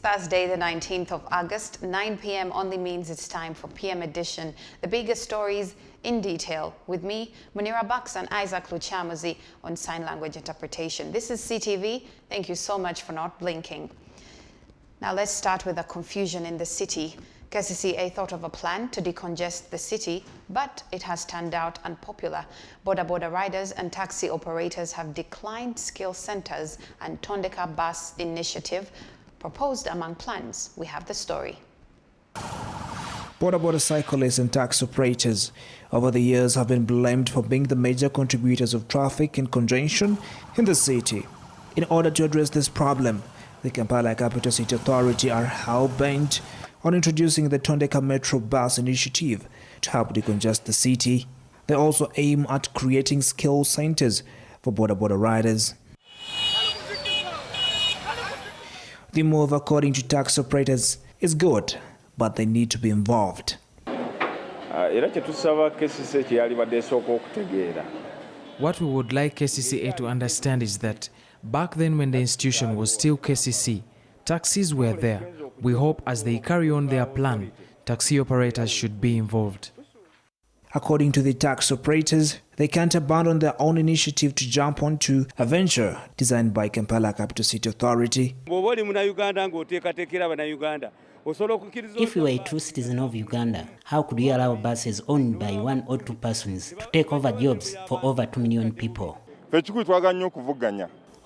Thursday, the 19th of August. 9 p.m. only means it's time for PM Edition. The biggest stories in detail. With me, Munira Baks and Isaac Luchamuzi on sign language interpretation. This is CTV. Thank you so much for not blinking. Now let's start with the confusion in the city. KCCA thought of a plan to decongest the city, but it has turned out unpopular. Boda riders and taxi operators have declined skill centers and Tondeka bus initiative proposed among plans. We have the story. Boda cyclists and taxi operators over the years have been blamed for being the major contributors of traffic and congestion in the city. In order to address this problem, the Kampala Capital City Authority are hell-bent on introducing the Tondeka Metro Bus Initiative to help decongest the city. They also aim at creating skill centers for Boda riders. The move, according to taxi operators, is good, but they need to be involved. What we would like KCCA to understand is that back then when the institution was still KCC, taxis were there. We hope as they carry on their plan, taxi operators should be involved. According to the taxi operators, they can't abandon their own initiative to jump onto a venture designed by Kampala Capital City Authority. If we were a true citizen of Uganda, how could we allow buses owned by 1 or 2 persons to take over jobs for over 2 million people?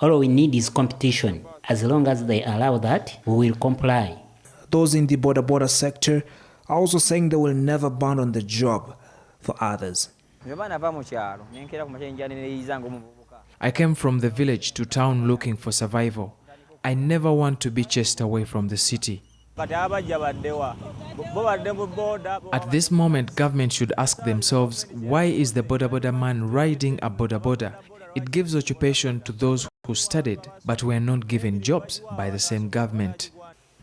All we need is competition. As long as they allow that, we will comply. Those in the Boda sector are also saying they will never abandon the job for others. I came from the village to town looking for survival. I never want to be chased away from the city. At this moment, government should ask themselves, why is the Boda man riding a Boda? It gives occupation to those who studied, but were not given jobs by the same government.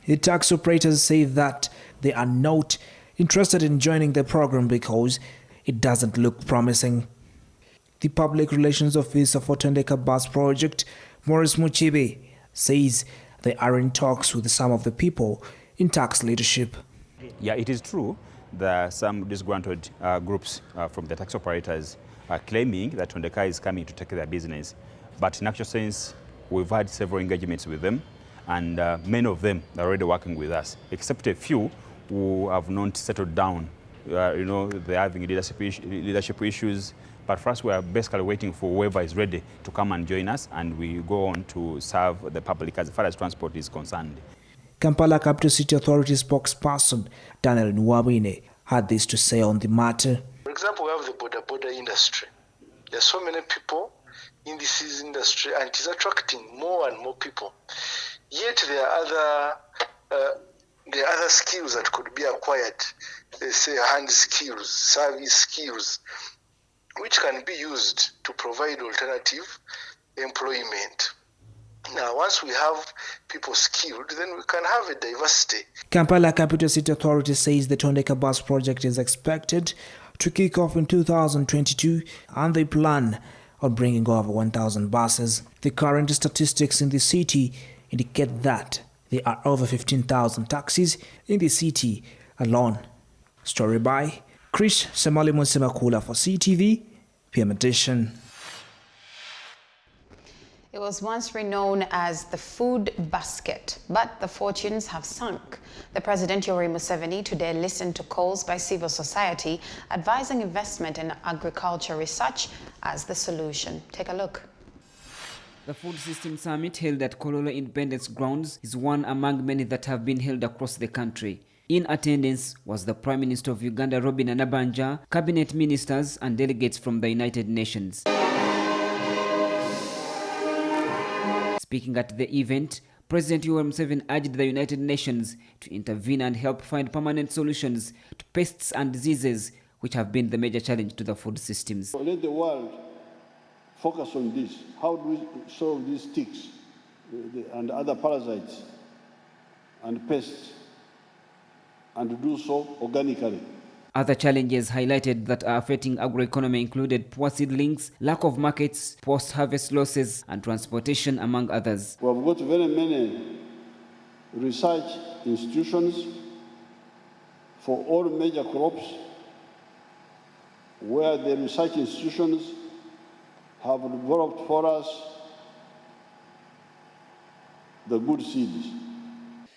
The taxi operators say that they are not interested in joining the program because it doesn't look promising. The Public Relations Officer for Tondeka Bus Project, Maurice Muchibe, says they are in talks with some of the people in tax leadership. Yeah, it is true that some disgruntled groups from the tax operators are claiming that Tondeka is coming to take their business. But in actual sense, we've had several engagements with them, and many of them are already working with us, except a few who have not settled down. They're having leadership issues. But for us, we are basically waiting for whoever is ready to come and join us, and we go on to serve the public as far as transport is concerned. Kampala Capital City Authority spokesperson Daniel Nwabine had this to say on the matter. For example, we have the Boda industry. There are so many people in this industry, and it is attracting more and more people. Yet there are other skills that could be acquired. They say hand skills, service skills, which can be used to provide alternative employment. Now, once we have people skilled, then we can have a diversity. Kampala Capital City Authority says the Tondeka Bus project is expected to kick off in 2022, and they plan on bringing over 1,000 buses. The current statistics in the city indicate that there are over 15,000 taxis in the city alone. Story by Chris Semali Musimakula for CTV, PM Edition. It was once renowned as the food basket, but the fortunes have sunk. The President Yoweri Museveni today listened to calls by civil society advising investment in agriculture research as the solution. Take a look. The Food System Summit held at Kololo Independence Grounds is one among many that have been held across the country. In attendance was the Prime Minister of Uganda, Robin Anabanja, cabinet ministers and delegates from the United Nations. Speaking at the event, President Yoweri Museveni urged the United Nations to intervene and help find permanent solutions to pests and diseases which have been the major challenge to the food systems. Let the world focus on this. How do we solve these ticks and other parasites and pests, and to do so organically? Other challenges highlighted that are affecting agroeconomy included poor seedlings, lack of markets, post-harvest losses, and transportation, among others. We have got very many research institutions for all major crops, where the research institutions have developed for us the good seeds.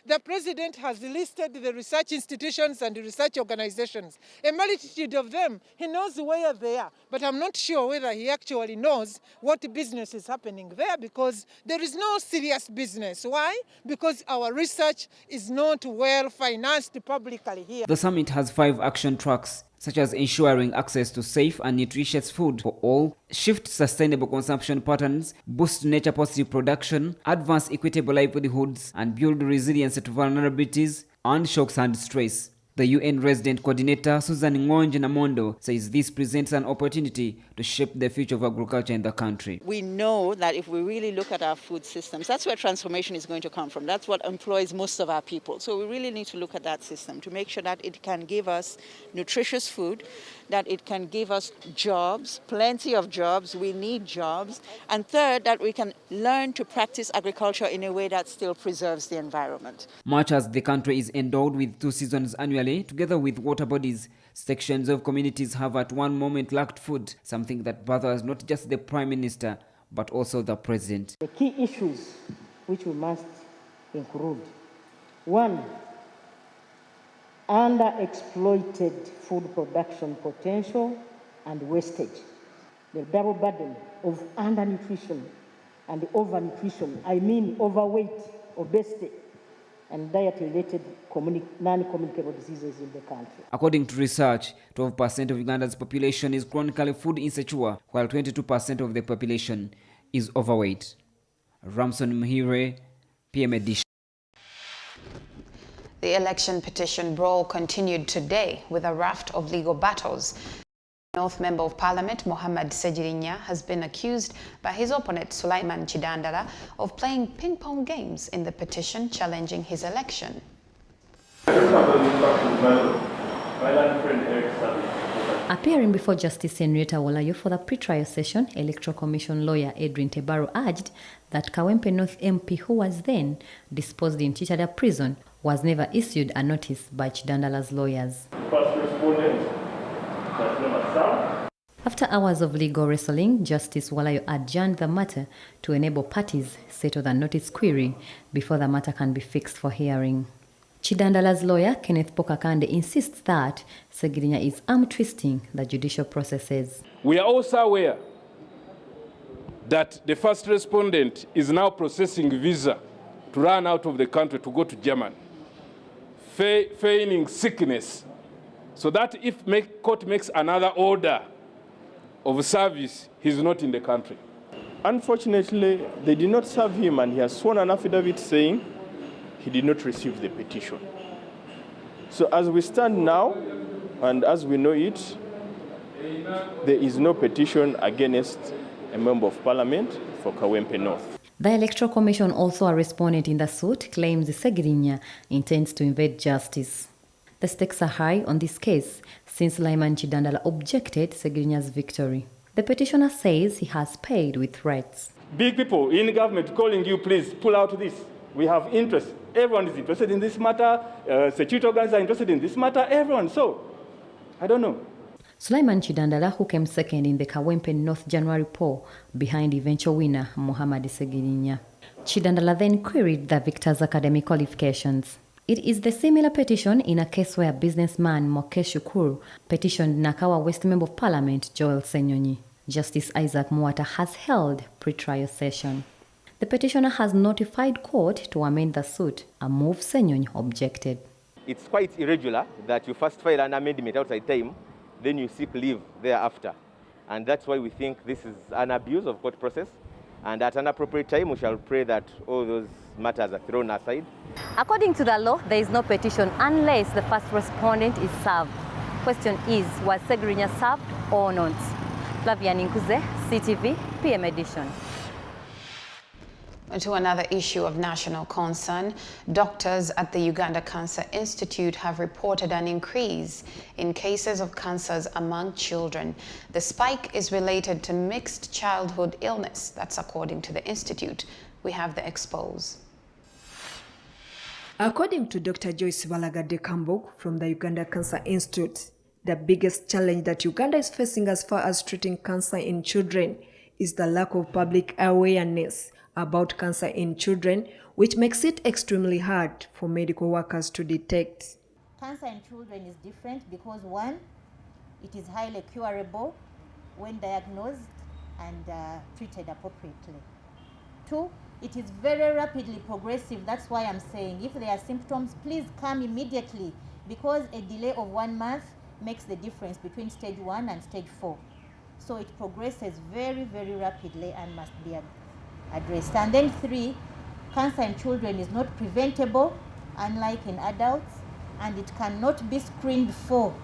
The President has listed the research institutions and the research organizations, a multitude of them. He knows where they are, but I'm not sure whether he actually knows what business is happening there, because there is no serious business. Why? Because our research is not well financed publicly here. The summit has 5 action tracks, such as ensuring access to safe and nutritious food for all, shift sustainable consumption patterns, boost nature-positive production, advance equitable livelihoods, and build resilience to vulnerabilities and shocks and stress. The UN resident coordinator, Susan Ngonje Namondo, says this presents an opportunity to shape the future of agriculture in the country. We know that if we really look at our food systems, that's where transformation is going to come from. That's what employs most of our people. So we really need to look at that system to make sure that it can give us nutritious food, that it can give us jobs, plenty of jobs. We need jobs. And third, that we can learn to practice agriculture in a way that still preserves the environment. Much as the country is endowed with 2 seasons annually, together with water bodies, sections of communities have at one moment lacked food, something that bothers not just the Prime Minister, but also the President. The key issues which we must include: 1, underexploited food production potential and wastage. The double burden of undernutrition and overnutrition, I mean overweight, obesity, and diet-related non-communicable diseases in the country. According to research, 12% of Uganda's population is chronically food insecure, while 22% of the population is overweight. Ramson Muhire, PM Edition. The election petition brawl continued today with a raft of legal battles. North Member of Parliament Mohamed Segirinya has been accused by his opponent Sulaiman Chidandala of playing ping-pong games in the petition challenging his election. Appearing before Justice Henrietta Wolayo for the pre-trial session, Electoral Commission lawyer Edwin Tebaro urged that Kawempe North MP, who was then disposed in Chichada prison, was never issued a notice by Chidandala's lawyers. After hours of legal wrestling, Justice Wolayo adjourned the matter to enable parties settle the notice query before the matter can be fixed for hearing. Chidandala's lawyer, Kenneth Pokakande, insists that Segirinya is arm-twisting the judicial processes. We are also aware that the first respondent is now processing visa to run out of the country to go to Germany, feigning sickness, so that if court makes another order of service, he's not in the country. Unfortunately, they did not serve him, and he has sworn an affidavit saying he did not receive the petition. So as we stand now, and as we know it, there is no petition against a member of parliament for Kawempe North. The Electoral Commission, also a respondent in the suit, claims Segirinya intends to invade justice. The stakes are high on this case since Sulaiman Chidandala objected Segirinya's victory. The petitioner says he has paid with threats. Big people in government calling you, please pull out this. We have interest. Everyone is interested in this matter. Security organizations are interested in this matter. Everyone. So, I don't know. Sulaiman Chidandala, who came second in the Kawempe North January poll behind eventual winner Mohamed Segirinya. Chidandala then queried the victor's academic qualifications. It is the similar petition in a case where businessman Mokesh Shukuru petitioned Nakawa West Member of Parliament Joel Senyonyi. Justice Isaac Muata has held pre-trial session. The petitioner has notified court to amend the suit, a move Senyonyi objected. It's quite irregular that you first file an amendment outside time, then you seek leave thereafter. And that's why we think this is an abuse of court process. And at an appropriate time, we shall pray that all those matters are thrown aside. According to the law, there is no petition unless the first respondent is served. Question is, was Segirinya served or not? Flavia Ninkuze, CTV, PM Edition. To another issue of national concern, doctors at the Uganda Cancer Institute have reported an increase in cases of cancers among children. The spike is related to mixed childhood illness. That's according to the institute. We have the expose. According to Dr. Joyce Balagadde Kambog from the Uganda Cancer Institute, the biggest challenge that Uganda is facing as far as treating cancer in children is the lack of public awareness about cancer in children, which makes it extremely hard for medical workers to detect. Cancer in children is different because one, it is highly curable when diagnosed and treated appropriately. Two, it is very rapidly progressive. That's why I'm saying if there are symptoms, please come immediately, because a delay of 1 month makes the difference between stage 1 and stage 4. So it progresses very, very rapidly and must be addressed. And then three, cancer in children is not preventable, unlike in adults, and it cannot be screened for.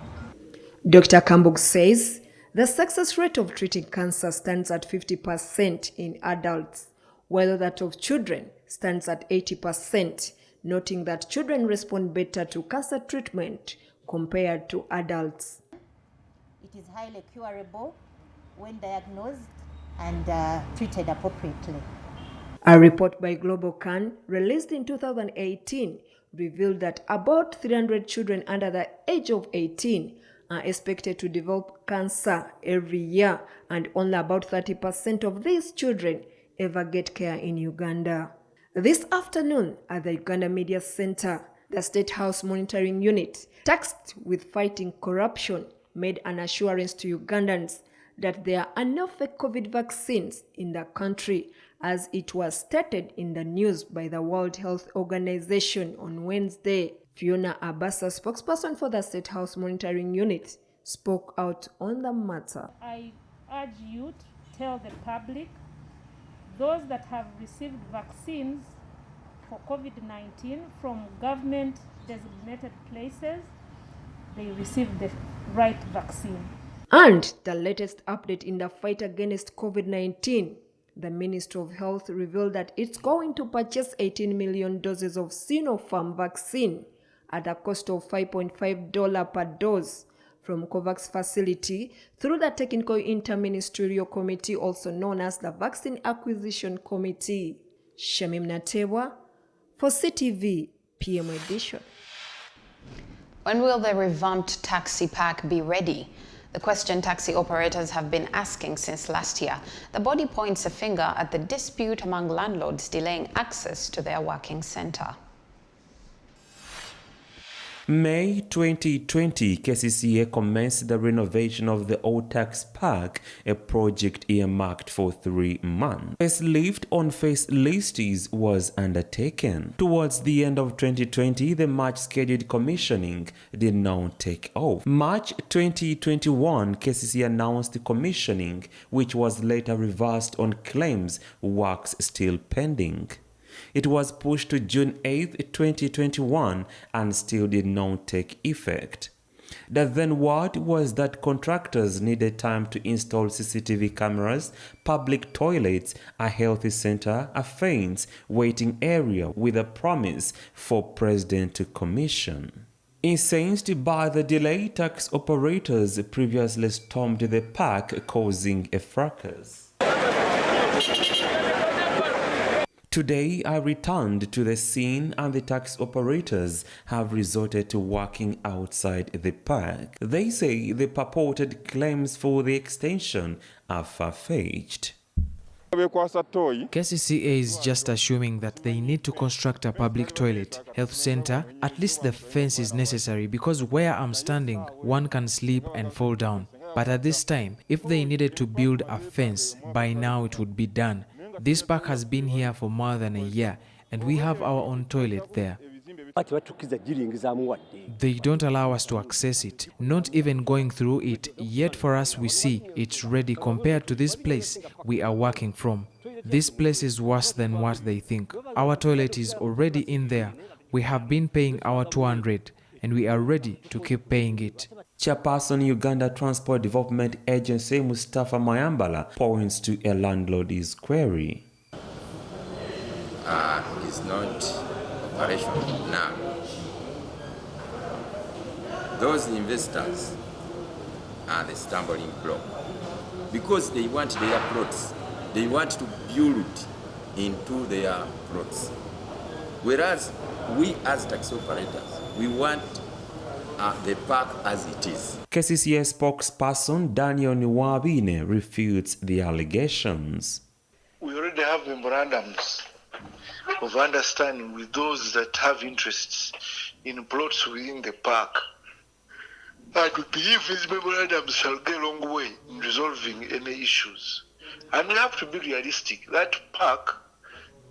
Dr. Kambog says the success rate of treating cancer stands at 50% in adults, while that of children stands at 80%, noting that children respond better to cancer treatment compared to adults. It is highly curable when diagnosed and treated appropriately. A report by Global Can released in 2018 revealed that about 300 children under the age of 18 are expected to develop cancer every year, and only about 30% of these children ever get care in Uganda. This afternoon at the Uganda Media Center, the State House Monitoring Unit, tasked with fighting corruption, made an assurance to Ugandans that there are enough COVID vaccines in the country, as it was stated in the news by the World Health Organization on Wednesday. Fiona Abassa, spokesperson for the State House Monitoring Unit, spoke out on the matter. I urge you to tell the public, those that have received vaccines for COVID-19 from government designated places, they received the right vaccine. And the latest update in the fight against COVID-19, the Ministry of Health revealed that it's going to purchase 18 million doses of Sinopharm vaccine at a cost of $5.5 per dose from COVAX facility through the Technical Interministerial Committee, also known as the Vaccine Acquisition Committee. Shamim Natewa for CTV PM edition. When will the revamped taxi park be ready? The question taxi operators have been asking since last year. The body points a finger at the dispute among landlords delaying access to their working centre. May 2020, KCCA commenced the renovation of the old tax park, a project earmarked for 3 months. Facelift on facelifts was undertaken. Towards the end of 2020, the March-scheduled commissioning did not take off. March 2021, KCCA announced the commissioning, which was later reversed on claims works still pending. It was pushed to June 8, 2021 and still did not take effect. The then word was that contractors needed time to install CCTV cameras, public toilets, a health center, a fence, waiting area, with a promise for President to commission. Incensed by the delay, tax operators previously stormed the park, causing a fracas. Today, I returned to the scene and the tax operators have resorted to working outside the park. They say the purported claims for the extension are far-fetched. KCCA is just assuming that they need to construct a public toilet, health center. At least the fence is necessary, because where I'm standing, one can slip and fall down. But at this time, if they needed to build a fence, by now it would be done. This park has been here for more than a year, and we have our own toilet there. They don't allow us to access it, not even going through it. Yet for us, we see it's ready compared to this place we are working from. This place is worse than what they think. Our toilet is already in there. We have been paying our 200, and we are ready to keep paying it. Chairperson Uganda Transport Development Agency Mustafa Mayambala points to a landlord's query. Is not operational now. Those investors are the stumbling block, because they want their plots. They want to build into their plots. Whereas we as taxi operators, we want the park as it is. KCCA spokesperson Daniel Niwabine refutes the allegations. We already have memorandums of understanding with those that have interests in plots within the park. And we believe these memorandums shall go a long way in resolving any issues. And we have to be realistic. That park,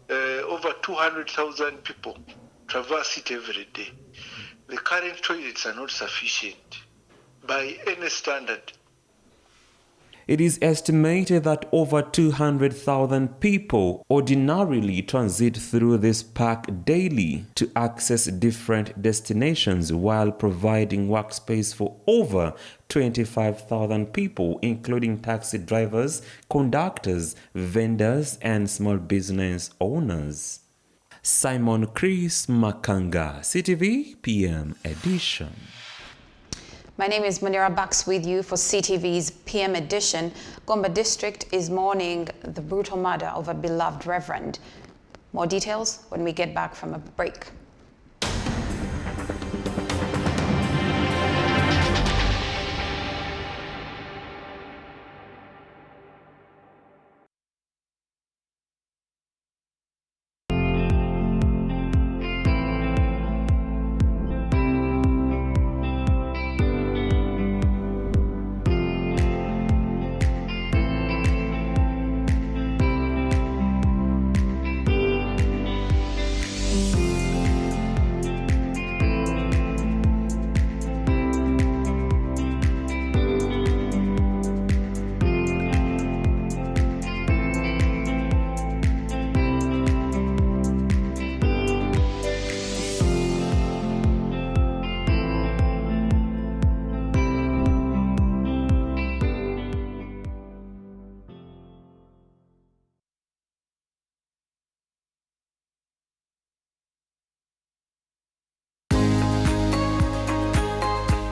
over 200,000 people traverse it every day. The current toilets are not sufficient by any standard. It is estimated that over 200,000 people ordinarily transit through this park daily to access different destinations while providing workspace for over 25,000 people, including taxi drivers, conductors, vendors, and small business owners. Simon Chris Makanga, CTV PM Edition. My name is Munira Bax with you for CTV's PM Edition. Gombe District is mourning the brutal murder of a beloved reverend. More details when we get back from a break.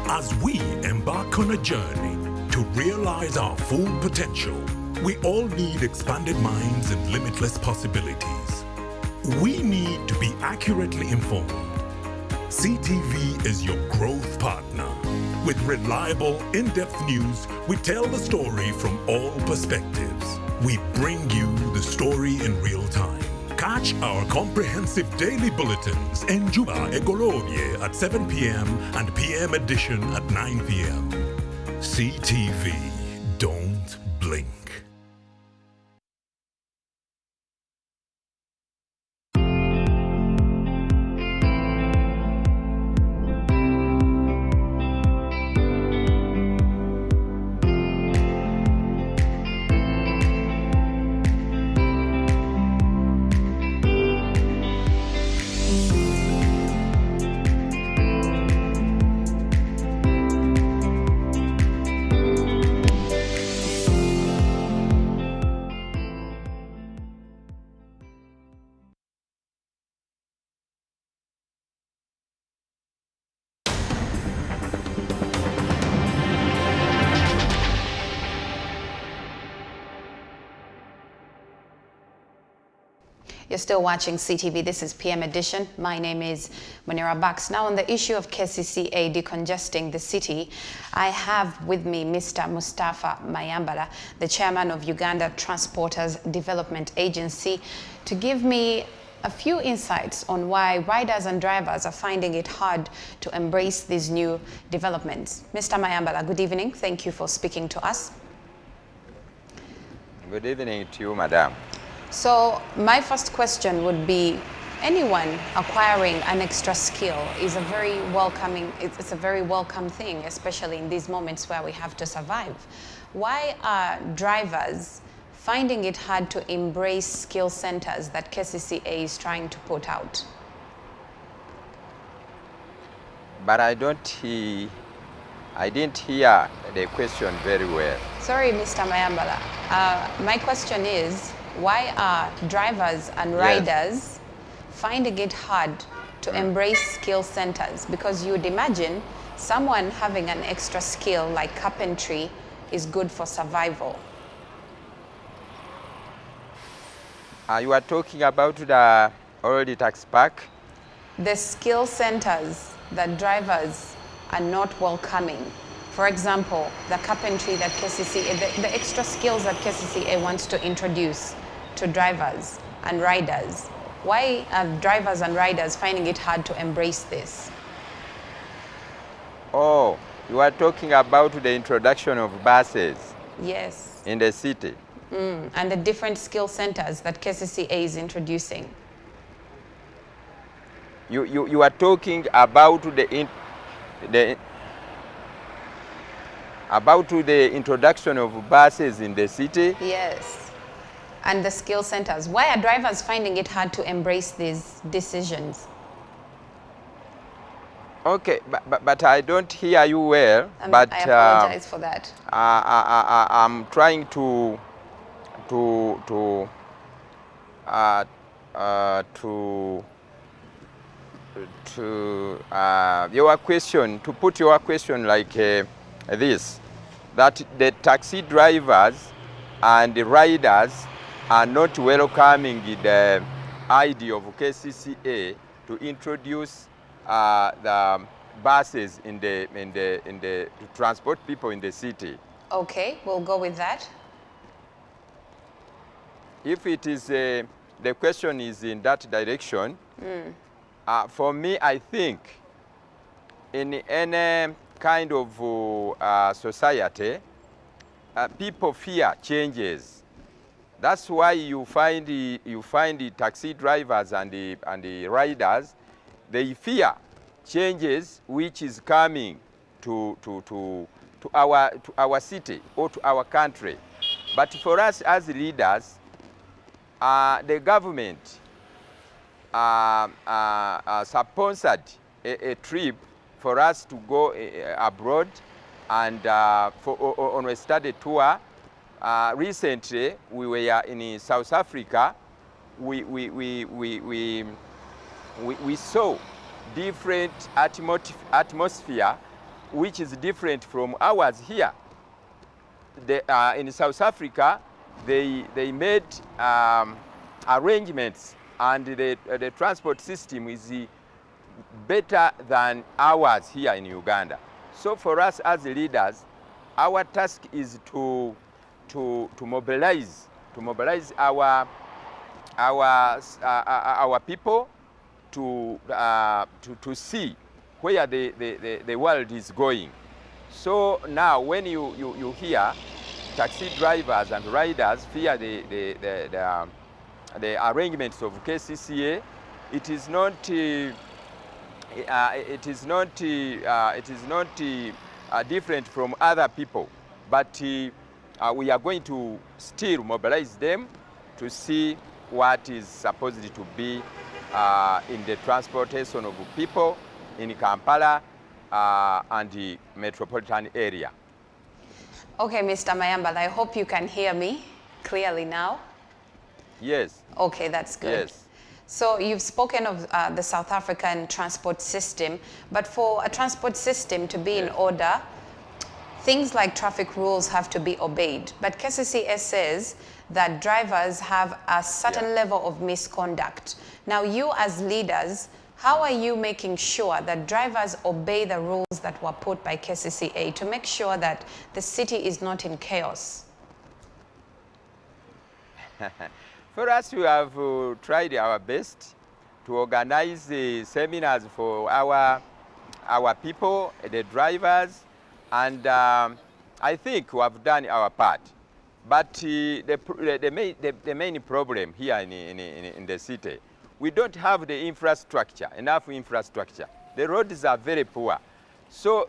As we embark on a journey to realize our full potential, we all need expanded minds and limitless possibilities. We need to be accurately informed. CTV is your growth partner. With reliable, in-depth news, we tell the story from all perspectives. We bring you the story in real time. Catch our comprehensive daily bulletins in Juba Egolonye at 7 p.m. and PM Edition at 9 p.m. CTV, don't blink. You're still watching CTV. This is PM Edition. My name is Munira Bax. Now on the issue of KCCA decongesting the city, I have with me Mr. Mustafa Mayambala, the chairman of Uganda Transporters Development Agency, to give me a few insights on why riders and drivers are finding it hard to embrace these new developments. Mr. Mayambala, good evening. Thank you for speaking to us. Good evening to you, madam. So my first question would be, anyone acquiring an extra skill is a very welcoming, it's a very welcome thing, especially in these moments where we have to survive. Why are drivers finding it hard to embrace skill centers that KCCA is trying to put out? But I didn't hear the question very well. Sorry, Mr. Mayambala. My question is, why are drivers and riders finding it hard to embrace skill centers? Because you'd imagine someone having an extra skill like carpentry is good for survival. You are talking about the Already tax park. The skill centers that drivers are not welcoming. For example, the carpentry that KCCA, the extra skills that KCCA wants to introduce to drivers and riders. Why are drivers and riders finding it hard to embrace this? Oh, you are talking about the introduction of buses. Yes. In the city. And the different skill centers that KCCA is introducing. You are talking about the introduction of buses in the city? Yes. And the skill centers. Why are drivers finding it hard to embrace these decisions? Okay, but I don't hear you well. I but apologize for that. I'm trying to your question, to put your question like this, that the taxi drivers and the riders are not welcoming the idea of KCCA to introduce the buses to transport people in the city. Okay, we'll go with that. If it is the question is in that direction, for me, I think in any kind of society, people fear changes. That's why you find the taxi drivers and the riders, they fear changes which is coming to our city or to our country. But for us as leaders, the government sponsored a trip for us to go abroad and on a study tour. Recently, we were in South Africa. We saw different atmosphere, which is different from ours here. In South Africa, they made arrangements, and the transport system is better than ours here in Uganda. So for us as leaders, our task is to mobilize our people to see where the world is going. So now when you hear taxi drivers and riders fear the arrangements of KCCA, it is not different from other people, but we are going to still mobilize them to see what is supposed to be in the transportation of people in Kampala and the metropolitan area. Okay, Mr. Mayambala, I hope you can hear me clearly now. Yes. Okay, that's good. Yes. So you've spoken of the South African transport system, but for a transport system to be in order, things like traffic rules have to be obeyed. But KCCA says that drivers have a certain level of misconduct. Now you as leaders, how are you making sure that drivers obey the rules that were put by KCCA to make sure that the city is not in chaos? For us, we have tried our best to organize seminars for our people, the drivers, and I think we have done our part. But the main problem here in the city, we don't have the infrastructure, enough infrastructure. The roads are very poor. So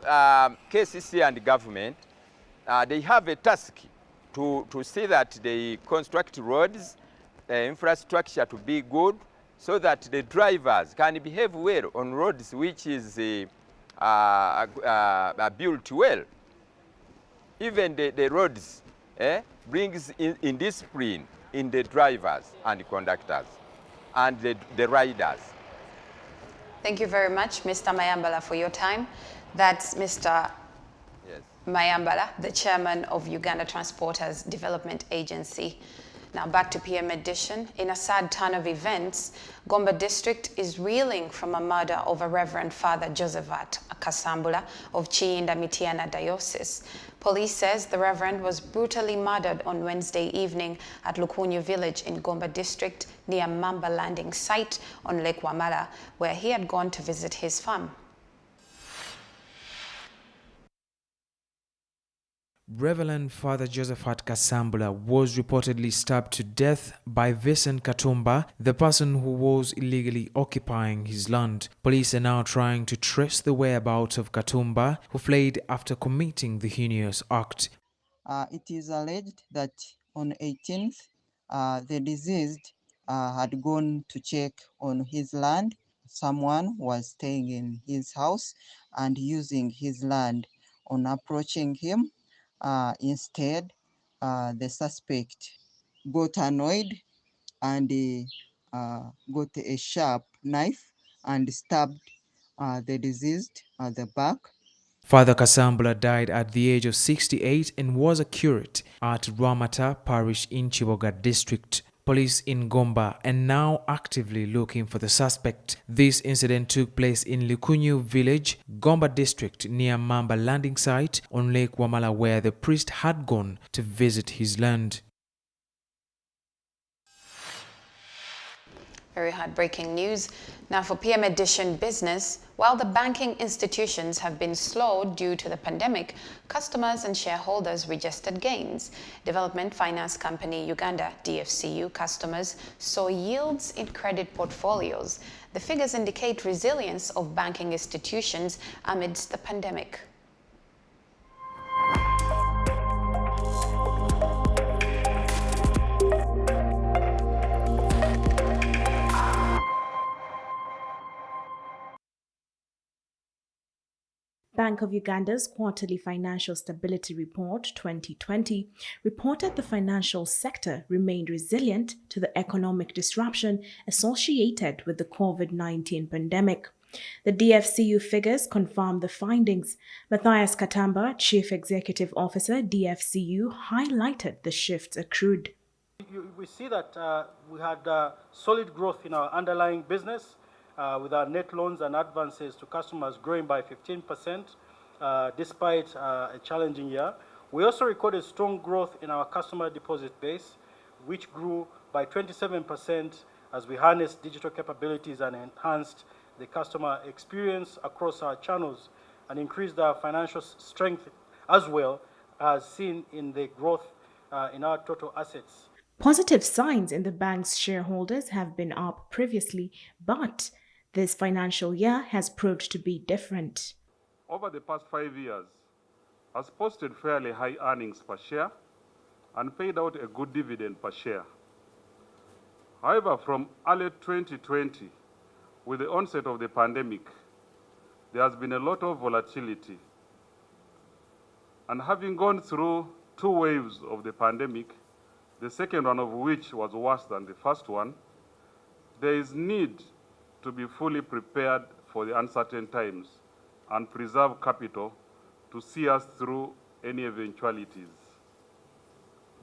KCC and the government, they have a task to see that they construct roads, infrastructure to be good, so that the drivers can behave well on roads which is built well. Even the roads brings in discipline in the drivers and the conductors and the riders. Thank you very much, Mr. Mayambala, for your time. That's Mr. Mayambala, the chairman of Uganda Transporters Development Agency. Now back to PM Edition. In a sad turn of events, Gomba District is reeling from a murder of a Reverend Father Josephat Kasambula of Chiinda Mitiana Diocese. Police says the Reverend was brutally murdered on Wednesday evening at Lukunyu village in Gomba District near Mamba landing site on Lake Wamala, where he had gone to visit his farm. Reverend Father Josephat Kasambula was reportedly stabbed to death by Vincent Katumba, the person who was illegally occupying his land. Police are now trying to trace the whereabouts of Katumba, who fled after committing the heinous act. It is alleged that on 18th, the deceased had gone to check on his land. Someone was staying in his house and using his land. On approaching him, instead, the suspect got annoyed and got a sharp knife and stabbed the deceased at the back. Father Kasambula died at the age of 68 and was a curate at Ramata Parish in Chiboga District. Police in Gomba are now actively looking for the suspect. This incident took place in Lukunyu village, Gomba District, near Mamba landing site on Lake Wamala, where the priest had gone to visit his land. Very heartbreaking news. Now for PM Edition Business, while the banking institutions have been slowed due to the pandemic, customers and shareholders registered gains. Development Finance Company Uganda DFCU customers saw yields in credit portfolios. The figures indicate resilience of banking institutions amidst the pandemic. Bank of Uganda's Quarterly Financial Stability Report 2020 reported the financial sector remained resilient to the economic disruption associated with the COVID-19 pandemic. The DFCU figures confirm the findings. Matthias Katamba, Chief Executive Officer, DFCU, highlighted the shifts accrued. We see that we had solid growth in our underlying business, with our net loans and advances to customers growing by 15% despite a challenging year. We also recorded strong growth in our customer deposit base, which grew by 27% as we harnessed digital capabilities and enhanced the customer experience across our channels and increased our financial strength, as well as seen in the growth in our total assets. Positive signs in the bank's shareholders have been up previously, but this financial year has proved to be different. Over the past 5 years, has posted fairly high earnings per share and paid out a good dividend per share. However, from early 2020, with the onset of the pandemic, there has been a lot of volatility. And having gone through 2 waves of the pandemic, the second one of which was worse than the first one, there is need to be fully prepared for the uncertain times and preserve capital to see us through any eventualities.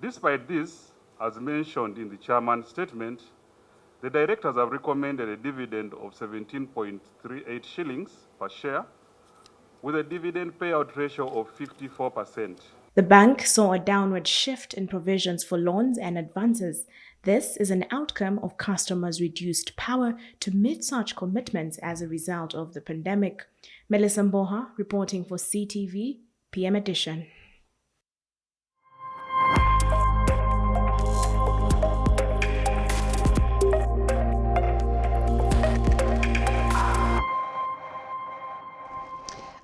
Despite this, as mentioned in the chairman's statement, the directors have recommended a dividend of 17.38 shillings per share with a dividend payout ratio of 54%. The bank saw a downward shift in provisions for loans and advances. This is an outcome of customers' reduced power to meet such commitments as a result of the pandemic. Melissa Mboha reporting for CTV, PM Edition.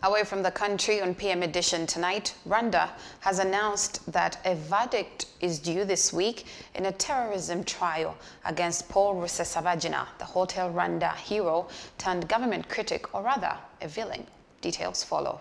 Away from the country on PM Edition tonight, Rwanda has announced that a verdict is due this week in a terrorism trial against Paul Rusesabagina, the Hotel Rwanda hero turned government critic, or rather a villain. Details follow.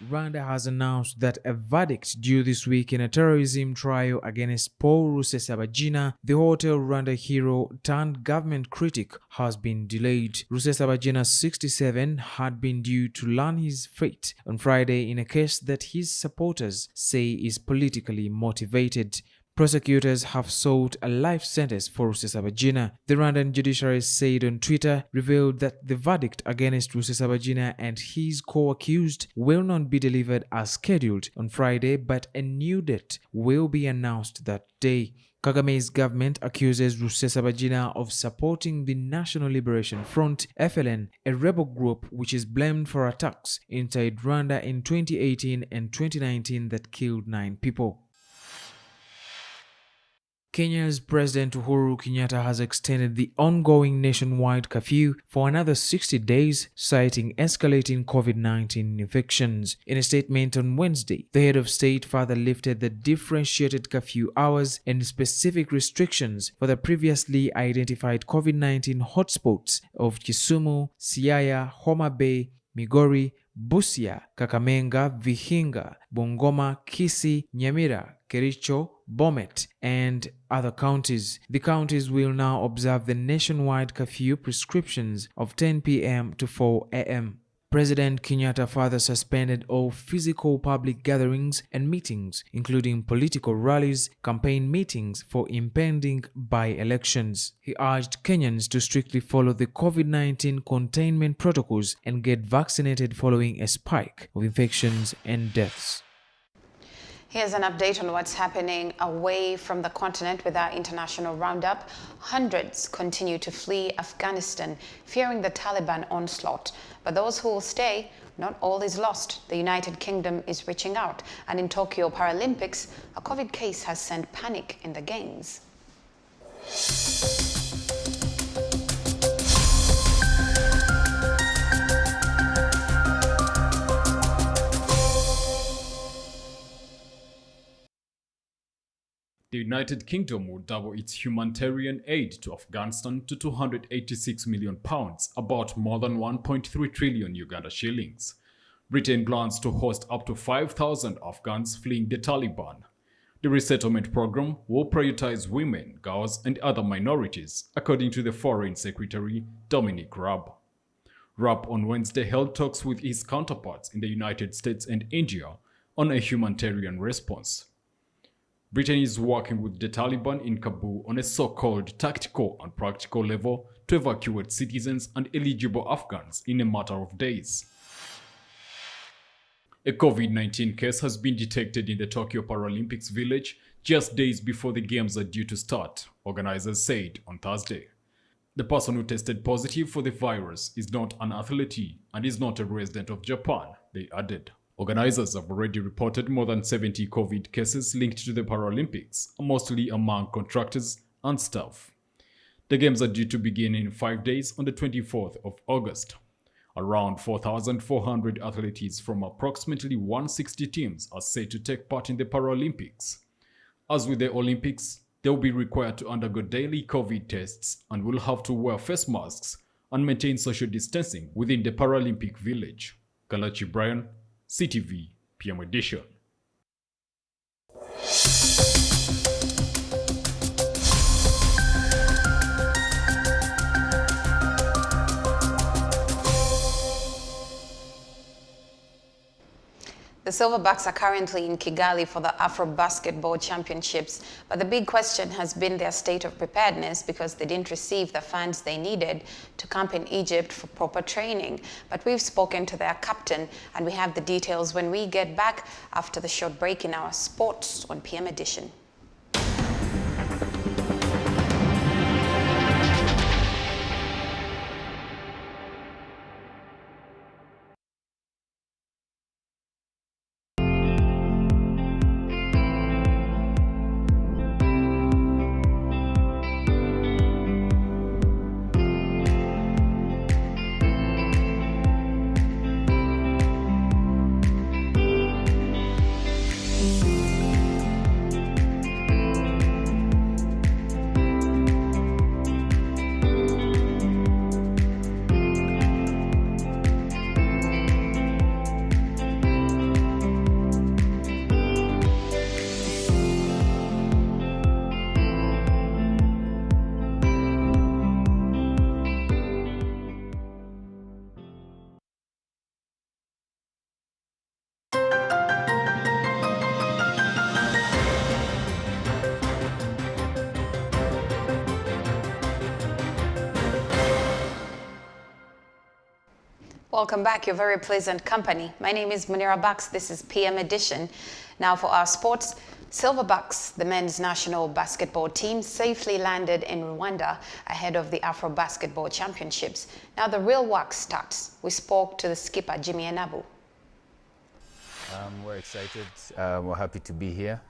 Rwanda has announced that a verdict due this week in a terrorism trial against Paul Rusesabagina, the Hotel Rwanda hero turned government critic, has been delayed. Rusesabagina, 67, had been due to learn his fate on Friday in a case that his supporters say is politically motivated. Prosecutors have sought a life sentence for Rusesabagina. The Rwandan judiciary said on Twitter, revealed that the verdict against Rusesabagina and his co-accused will not be delivered as scheduled on Friday, but a new date will be announced that day. Kagame's government accuses Rusesabagina of supporting the National Liberation Front, FLN, a rebel group which is blamed for attacks inside Rwanda in 2018 and 2019 that killed 9 people. Kenya's President Uhuru Kenyatta has extended the ongoing nationwide curfew for another 60 days, citing escalating COVID-19 infections. In a statement on Wednesday, the head of state further lifted the differentiated curfew hours and specific restrictions for the previously identified COVID-19 hotspots of Kisumu, Siaya, Homa Bay, Migori, Busia, Kakamega, Vihiga, Bungoma, Kisii, Nyamira, Kericho, Bomet, and other counties. The counties will now observe the nationwide curfew prescriptions of 10 p.m. to 4 a.m. President Kenyatta further suspended all physical public gatherings and meetings, including political rallies, campaign meetings for impending by-elections. He urged Kenyans to strictly follow the COVID-19 containment protocols and get vaccinated following a spike of infections and deaths. Here's an update on what's happening away from the continent with our international roundup. Hundreds continue to flee Afghanistan, fearing the Taliban onslaught. But those who will stay, not all is lost. The United Kingdom is reaching out. And in Tokyo Paralympics, a COVID case has sent panic in the games. The United Kingdom will double its humanitarian aid to Afghanistan to £286 million, about more than 1.3 trillion Uganda shillings. Britain plans to host up to 5,000 Afghans fleeing the Taliban. The resettlement program will prioritize women, girls, and other minorities, according to the Foreign Secretary Dominic Raab. Raab on Wednesday held talks with his counterparts in the United States and India on a humanitarian response. Britain is working with the Taliban in Kabul on a so-called tactical and practical level to evacuate citizens and eligible Afghans in a matter of days. A COVID-19 case has been detected in the Tokyo Paralympics village just days before the games are due to start, organizers said on Thursday. The person who tested positive for the virus is not an athlete and is not a resident of Japan, they added. Organizers have already reported more than 70 COVID cases linked to the Paralympics, mostly among contractors and staff. The games are due to begin in 5 days on the 24th of August. Around 4,400 athletes from approximately 160 teams are set to take part in the Paralympics. As with the Olympics, they will be required to undergo daily COVID tests and will have to wear face masks and maintain social distancing within the Paralympic village. Kalachi Brian, CTV, PM Edition. The Silverbacks are currently in Kigali for the Afro Basketball Championships, but the big question has been their state of preparedness because they didn't receive the funds they needed to camp in Egypt for proper training. But we've spoken to their captain, and we have the details when we get back after the short break in our Sports on PM Edition. Welcome back. Your very pleasant company. My name is Munira Bucks. This is PM Edition. Now for our sports. Silverbacks, the men's national basketball team, safely landed in Rwanda ahead of the Afro Basketball Championships. Now the real work starts. We spoke to the skipper, Jimmy Enabu. We're excited. We're happy to be here.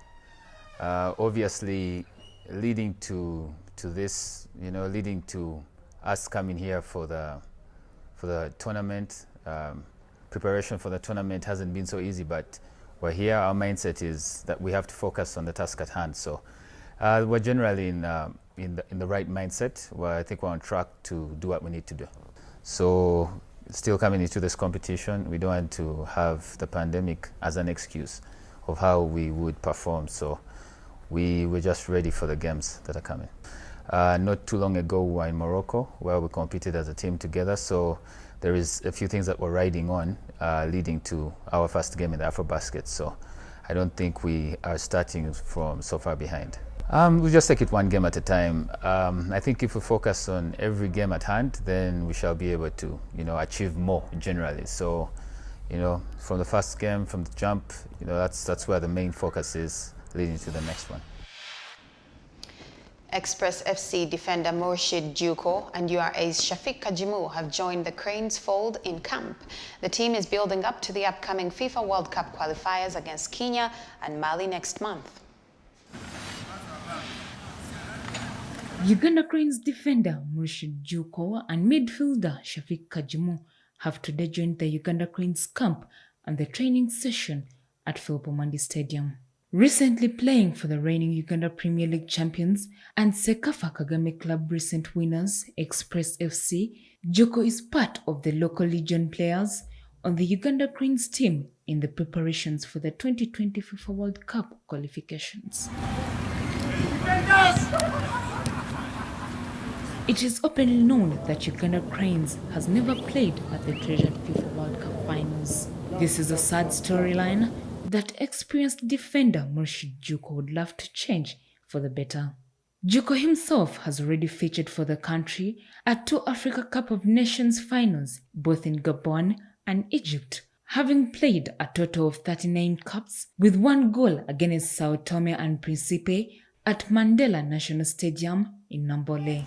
Obviously, leading to this, leading to us coming here for the tournament. Preparation for the tournament hasn't been so easy, but we're here. Our mindset is that we have to focus on the task at hand. So we're generally in the right mindset. I think we're on track to do what we need to do. So still coming into this competition, we don't want to have the pandemic as an excuse of how we would perform. So we were just ready for the games that are coming. Not too long ago, we were in Morocco, where we competed as a team together. So there is a few things that we're riding on, leading to our first game in the AfroBasket. So I don't think we are starting from so far behind. We'll just take it one game at a time. I think if we focus on every game at hand, then we shall be able to, achieve more generally. So, from the first game, from the jump, that's where the main focus is, leading to the next one. Express FC defender Murshid Juko and URA's Shafiq Kajimu have joined the Cranes fold in camp. The team is building up to the upcoming FIFA World Cup qualifiers against Kenya and Mali next month. Uganda Cranes defender Murshid Juko and midfielder Shafiq Kajimu have today joined the Uganda Cranes camp and the training session at Philip Omandi Stadium. Recently playing for the reigning Uganda Premier League champions and Sekafa Kagame Club recent winners, Express FC, Juko is part of the local Legion players on the Uganda Cranes team in the preparations for the 2020 FIFA World Cup qualifications. It is openly known that Uganda Cranes has never played at the treasured FIFA World Cup finals. This is a sad storyline that experienced defender Murshid Juko would love to change for the better. Juko himself has already featured for the country at 2 Africa Cup of Nations finals, both in Gabon and Egypt, having played a total of 39 caps with 1 goal against Sao Tome and Principe at Mandela National Stadium in Nambole.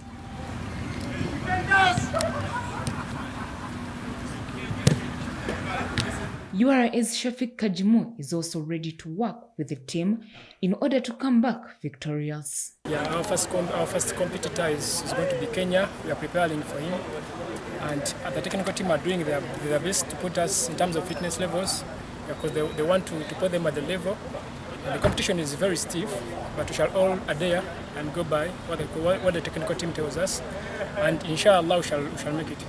URA's Shafiq Kajimu is also ready to work with the team in order to come back victorious. Yeah, our first competitor is going to be Kenya. We are preparing for him. And the technical team are doing their best to put us in terms of fitness levels, because they want to put them at the level. And the competition is very stiff, but we shall all adhere and go by what the technical team tells us. And inshallah, we shall make it.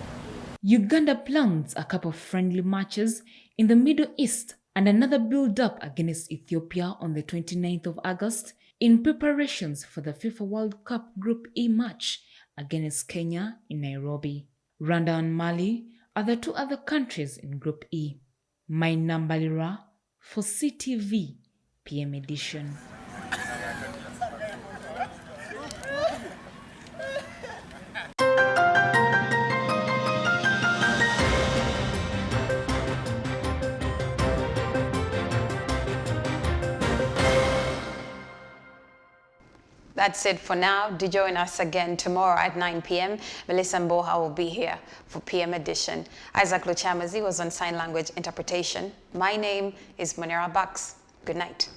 Uganda plans a couple of friendly matches in the Middle East and another build-up against Ethiopia on the 29th of August in preparations for the FIFA World Cup Group E match against Kenya in Nairobi. Rwanda and Mali are the 2 other countries in Group E. Maina Mbalira for CTV PM Edition. That's it for now. Do join us again tomorrow at 9 p.m. Melissa Mboha will be here for PM Edition. Isaac Luchamazi was on sign language interpretation. My name is Munira Bucks. Good night.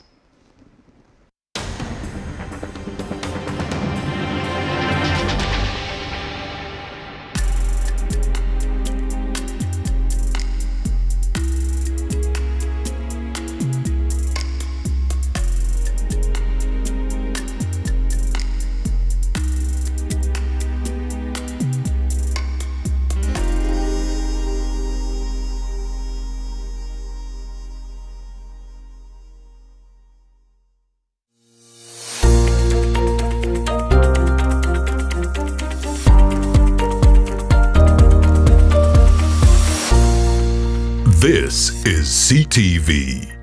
This is CTV.